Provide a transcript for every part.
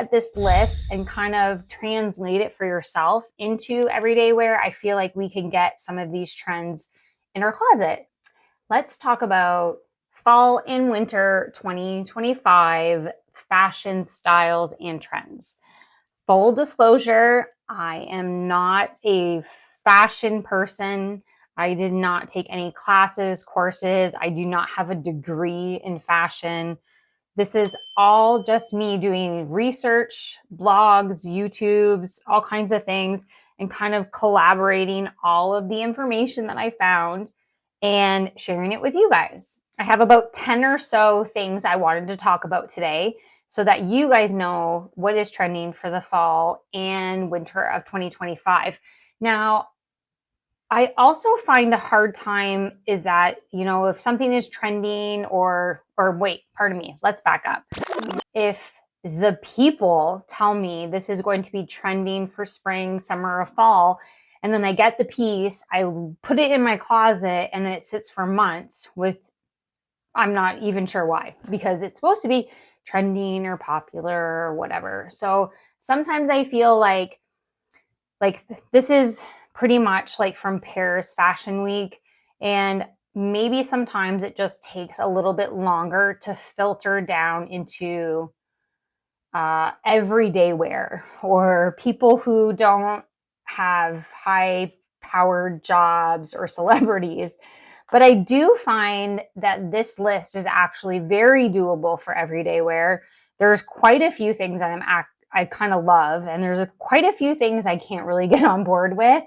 At this list and kind of translate it for yourself into everyday wear, I feel like we can get some of these trends in our closet. Let's talk about fall and winter 2025 fashion styles and trends. Full disclosure, I am not a fashion person. I did not take any classes, courses. I do not have a degree in fashion. This is all just me doing research, blogs, YouTubes, all kinds of things, and kind of collaborating all of the information that I found and sharing it with you guys. I have about 10 or so things I wanted to talk about today so that you guys know what is trending for the fall and winter of 2025. Now, I also find a hard time is that, if something is trending or wait, pardon me, let's back up. If the people tell me this is going to be trending for spring, summer, or fall, and then I get the piece, I put it in my closet, and then it sits for months I'm not even sure why, because it's supposed to be trending or popular or whatever. So sometimes I feel like this is pretty much like from Paris Fashion Week, and maybe sometimes it just takes a little bit longer to filter down into everyday wear or people who don't have high powered jobs or celebrities. But I do find that this list is actually very doable for everyday wear. There's quite a few things that I kind of love, and there's quite a few things I can't really get on board with.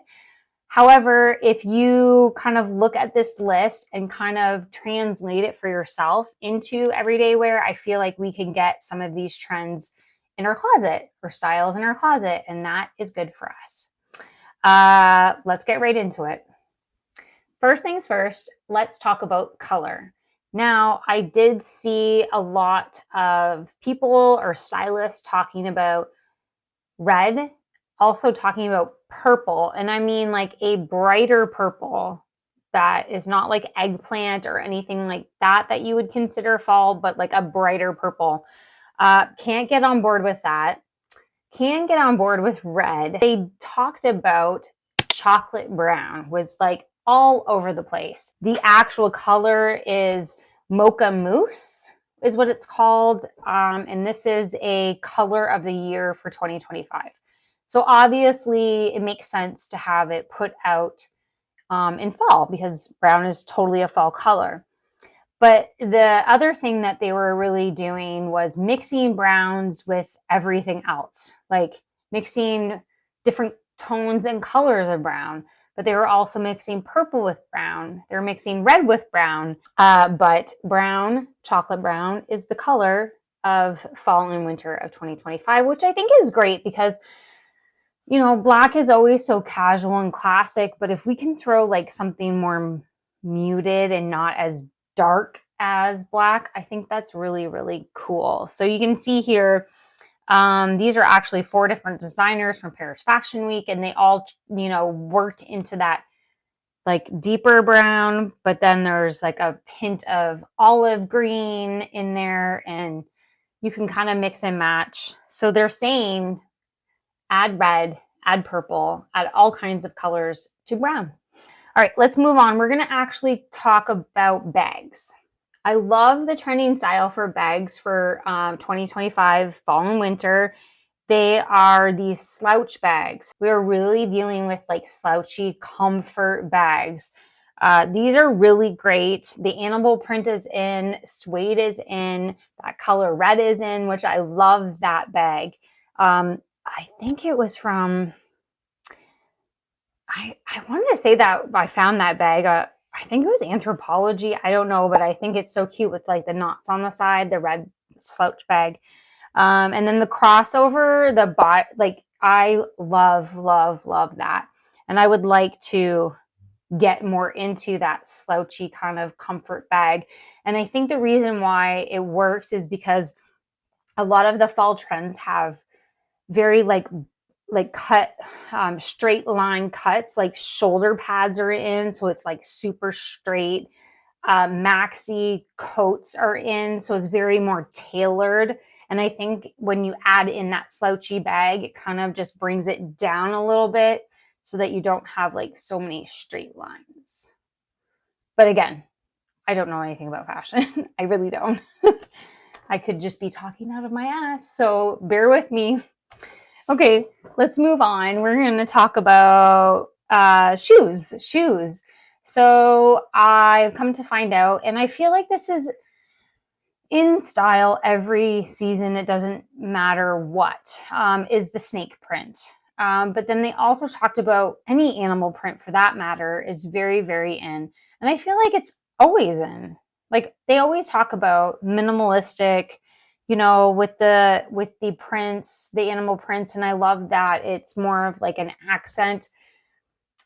However, if you kind of look at this list and kind of translate it for yourself into everyday wear, I feel like we can get some of these trends in our closet or styles in our closet, and that is good for us. Let's get right into it. First things first, let's talk about color. Now, I did see a lot of people or stylists talking about red, also talking about purple, and I mean like a brighter purple that is not like eggplant or anything like that you would consider fall, but like a brighter purple. Can't get on board with that. Can get on board with red. They talked about chocolate brown was like all over the place. The actual color is mocha mousse is what it's called. And this is a color of the year for 2025. So obviously it makes sense to have it put out in fall because brown is totally a fall color. But the other thing that they were really doing was mixing browns with everything else, like mixing different tones and colors of brown. But they were also mixing purple with brown. They're mixing red with brown. But brown, chocolate brown, is the color of fall and winter of 2025, which I think is great because, black is always so casual and classic. But if we can throw like something more muted and not as dark as black, I think that's really, really cool. So you can see here, these are actually 4 different designers from Paris Fashion Week, and they all, worked into that like deeper brown, but then there's like a hint of olive green in there, and you can kind of mix and match. So they're saying add red, add purple, add all kinds of colors to brown. All right, let's move on. We're going to actually talk about bags. I love the trending style for bags for 2025 fall and winter. They are these slouch bags. We're really dealing with like slouchy comfort bags. These are really great. The animal print is in, suede is in, that color red is in, which I love that bag. I think it was from... I wanted to say that I found that bag. I think it was Anthropology. I don't know, but I think it's so cute with like the knots on the side, the red slouch bag. And then the crossover, I love, love, love that. And I would like to get more into that slouchy kind of comfort bag. And I think the reason why it works is because a lot of the fall trends have very like cut, straight line cuts, like shoulder pads are in. So it's like super straight. Maxi coats are in. So it's very more tailored. And I think when you add in that slouchy bag, it kind of just brings it down a little bit so that you don't have like so many straight lines. But again, I don't know anything about fashion. I really don't. I could just be talking out of my ass. So bear with me. Okay, let's move on. We're going to talk about shoes. So I've come to find out, and I feel like this is in style every season. It doesn't matter what, is the snake print. But then they also talked about any animal print for that matter is very, very in. And I feel like it's always in. Like they always talk about minimalistic, with the prints, the animal prints, and I love that it's more of like an accent.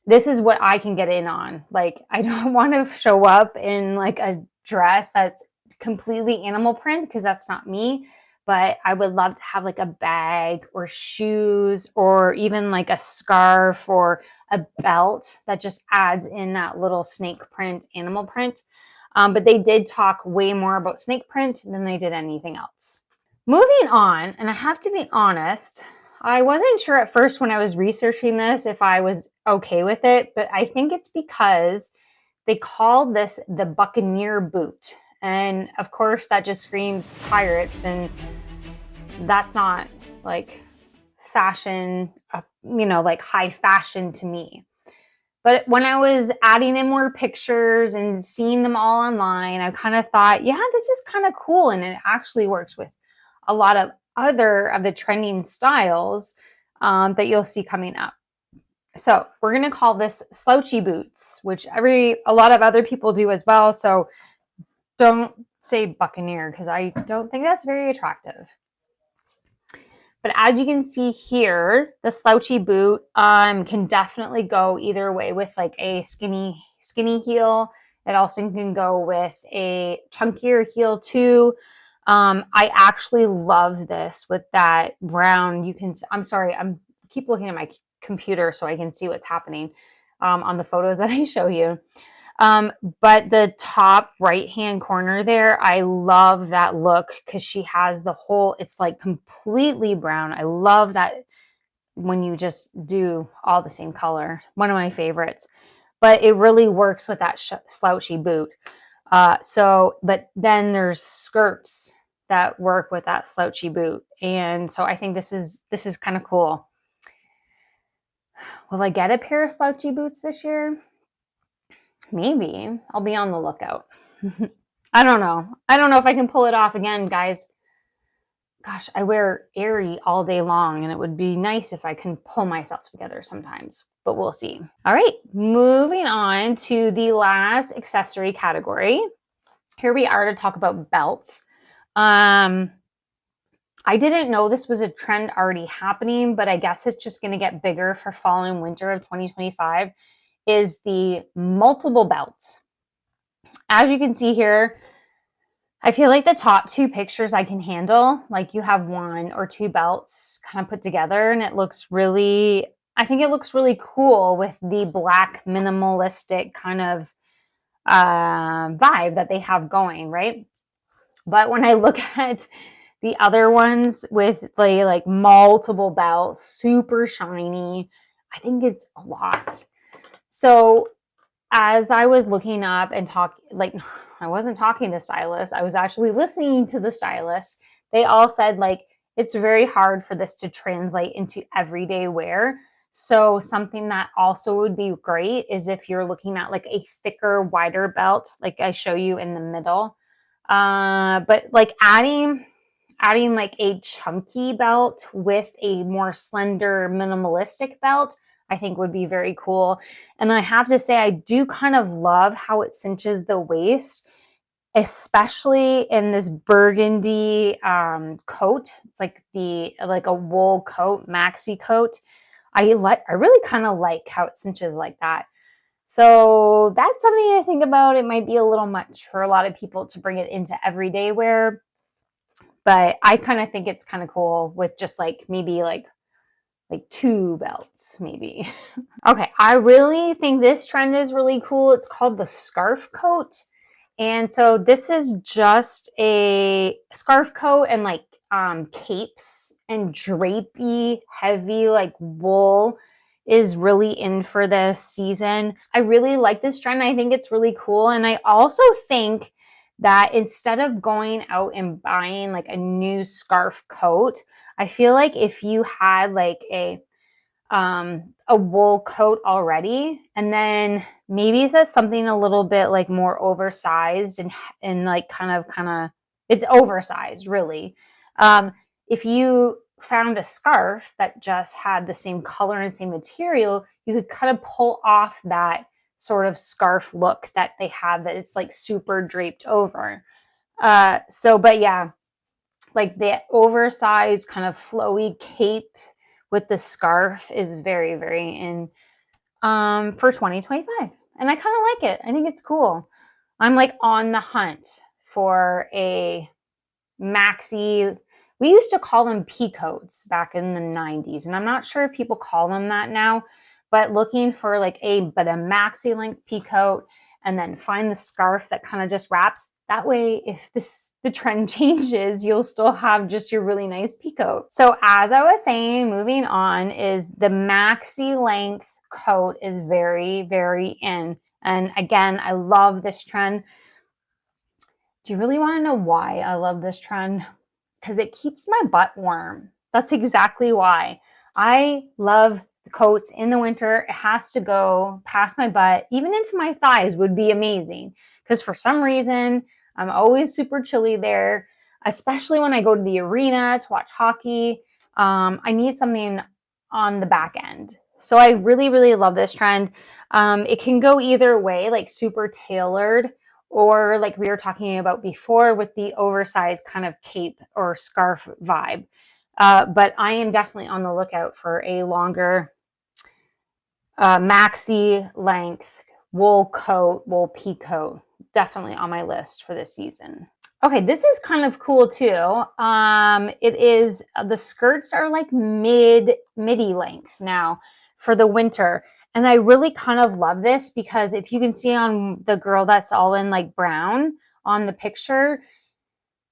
This is what I can get in on. Like I don't want to show up in like a dress that's completely animal print because that's not me, but I would love to have like a bag or shoes or even like a scarf or a belt that just adds in that little snake print, animal print. But they did talk way more about snake print than they did anything else. Moving on, and I have to be honest, I wasn't sure at first when I was researching this if I was okay with it, but I think it's because they called this the Buccaneer boot. And of course, that just screams pirates, and that's not like fashion, like high fashion to me. But when I was adding in more pictures and seeing them all online, I kind of thought, yeah, this is kind of cool. And it actually works with a lot of other of the trending styles that you'll see coming up. So we're going to call this slouchy boots, which a lot of other people do as well. So don't say Buccaneer because I don't think that's very attractive. But as you can see here, the slouchy boot can definitely go either way with like a skinny heel. It also can go with a chunkier heel too. I actually love this with that brown. I'm sorry, I'm keep looking at my computer so I can see what's happening on the photos that I show you. But the top right-hand corner there, I love that look because she has it's like completely brown. I love that when you just do all the same color. One of my favorites. But it really works with that slouchy boot. But then there's skirts that work with that slouchy boot. And so I think this is kind of cool. Will I get a pair of slouchy boots this year? Maybe. I'll be on the lookout. I don't know. I don't know if I can pull it off again, guys. Gosh, I wear Aerie all day long, and it would be nice if I can pull myself together sometimes, but we'll see. All right, moving on to the last accessory category. Here we are to talk about belts. I didn't know this was a trend already happening, but I guess it's just going to get bigger for fall and winter of 2025, is the multiple belts. As you can see here, I feel like the top two pictures I can handle. Like you have one or two belts kind of put together, and I think it looks really cool with the black minimalistic kind of vibe that they have going, right? But when I look at the other ones with like multiple belts, super shiny, I think it's a lot. So as I was looking up and I wasn't talking to stylists, I was actually listening to the stylists. They all said like it's very hard for this to translate into everyday wear. So something that also would be great is if you're looking at like a thicker, wider belt, like I show you in the middle. But like adding like a chunky belt with a more slender, minimalistic belt, I think would be very cool. And I have to say, I do kind of love how it cinches the waist, especially in this burgundy coat. It's like a wool coat, maxi coat. I really kind of like how it cinches like that. So that's something I think about. It might be a little much for a lot of people to bring it into everyday wear, but I kind of think it's kind of cool with just like maybe like two belts maybe. Okay, I really think this trend is really cool. It's called the scarf coat. And so this is just a scarf coat and like capes and drapey, heavy, like wool is really in for this season. I really like this trend. I think it's really cool. And I also think that instead of going out and buying like a new scarf coat, I feel like if you had like a wool coat already, and then maybe that's something a little bit like more oversized and like kind of it's oversized really. If you found a scarf that just had the same color and same material, you could kind of pull off that sort of scarf look that they have that is like super draped over. But yeah, like the oversized kind of flowy cape with the scarf is very, very in for 2025. And I kind of like it. I think it's cool. I'm like on the hunt for a maxi. We used to call them pea coats back in the 90s, and I'm not sure if people call them that now, but looking for like a maxi length pea coat and then find the scarf that kind of just wraps. That way, if the trend changes, you'll still have just your really nice pea coat. So as I was saying, moving on is the maxi length coat is very, very in. And again, I love this trend. Do you really want to know why I love this trend? Because it keeps my butt warm. That's exactly why. I love the coats in the winter. It has to go past my butt, even into my thighs would be amazing. Because for some reason, I'm always super chilly there, especially when I go to the arena to watch hockey. I need something on the back end. So I really, really love this trend. It can go either way, like super tailored, or like we were talking about before with the oversized kind of cape or scarf vibe. But I am definitely on the lookout for a longer maxi length wool coat, wool pea coat. Definitely on my list for this season. Okay, this is kind of cool too. It is, the skirts are like midi length now for the winter. And I really kind of love this because if you can see on the girl that's all in like brown on the picture,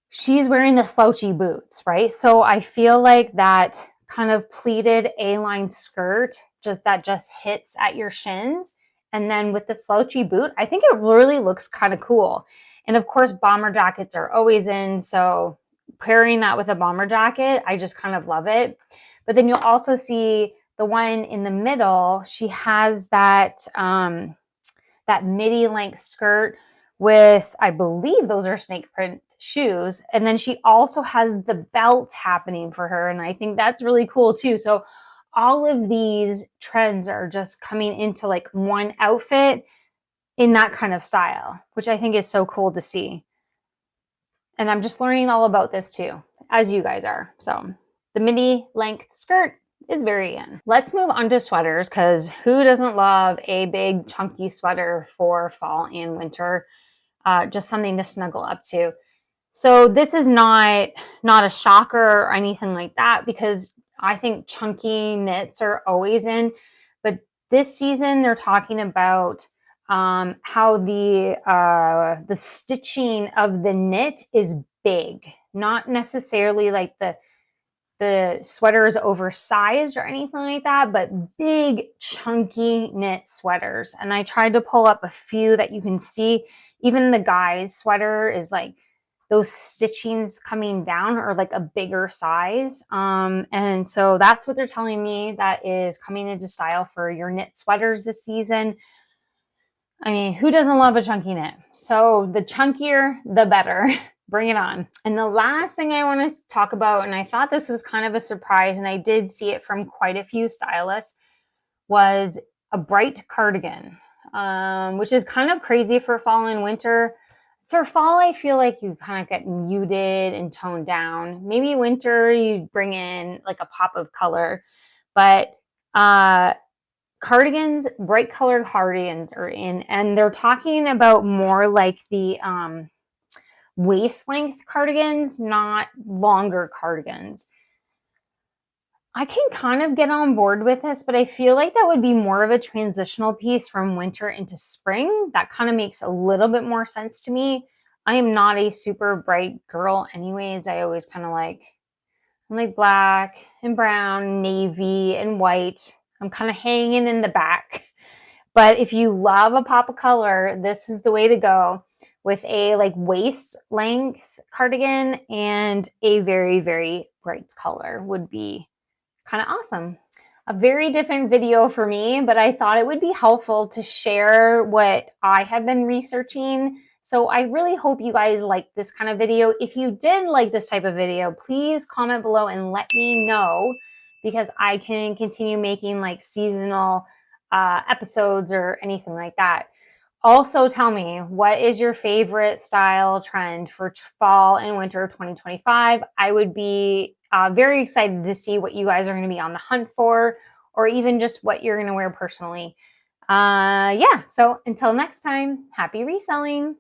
she's wearing the slouchy boots, right? So I feel like that kind of pleated A-line skirt just hits at your shins. And then with the slouchy boot, I think it really looks kind of cool. And of course, bomber jackets are always in. So pairing that with a bomber jacket, I just kind of love it. But then you'll also see the one in the middle. She has that midi length skirt with, I believe those are snake print shoes. And then she also has the belt happening for her. And I think that's really cool too. So all of these trends are just coming into like one outfit in that kind of style, which I think is so cool to see. And I'm just learning all about this too, as you guys are. So the midi length skirt is very in. Let's move on to sweaters, because who doesn't love a big chunky sweater for fall and winter? Just something to snuggle up to. So this is not a shocker or anything like that, because I think chunky knits are always in. But this season they're talking about how the stitching of the knit is big, not necessarily like the sweater is oversized or anything like that, but big chunky knit sweaters. And I tried to pull up a few that you can see. Even the guy's sweater is like those stitchings coming down are like a bigger size. And so that's what they're telling me that is coming into style for your knit sweaters this season. I mean, who doesn't love a chunky knit? So the chunkier, the better. Bring it on. And the last thing I want to talk about, and I thought this was kind of a surprise, and I did see it from quite a few stylists, was a bright cardigan, which is kind of crazy for fall and winter. For fall, I feel like you kind of get muted and toned down. Maybe winter, you bring in like a pop of color. But cardigans, bright colored cardigans are in, and they're talking about more like the waist length cardigans, not longer cardigans. I can kind of get on board with this, but I feel like that would be more of a transitional piece from winter into spring. That kind of makes a little bit more sense to me. I am not a super bright girl anyways. I always kind of like I like black and brown, navy and white. I'm kind of hanging in the back. But if you love a pop of color, this is the way to go with a like waist length cardigan and a very, very bright color would be kind of awesome. A very different video for me, but I thought it would be helpful to share what I have been researching. So I really hope you guys like this kind of video. If you did like this type of video, please comment below and let me know, because I can continue making like seasonal episodes or anything like that. Also, tell me, what is your favorite style trend for fall and winter 2025? I would be very excited to see what you guys are going to be on the hunt for, or even just what you're going to wear personally. Yeah, so until next time, happy reselling.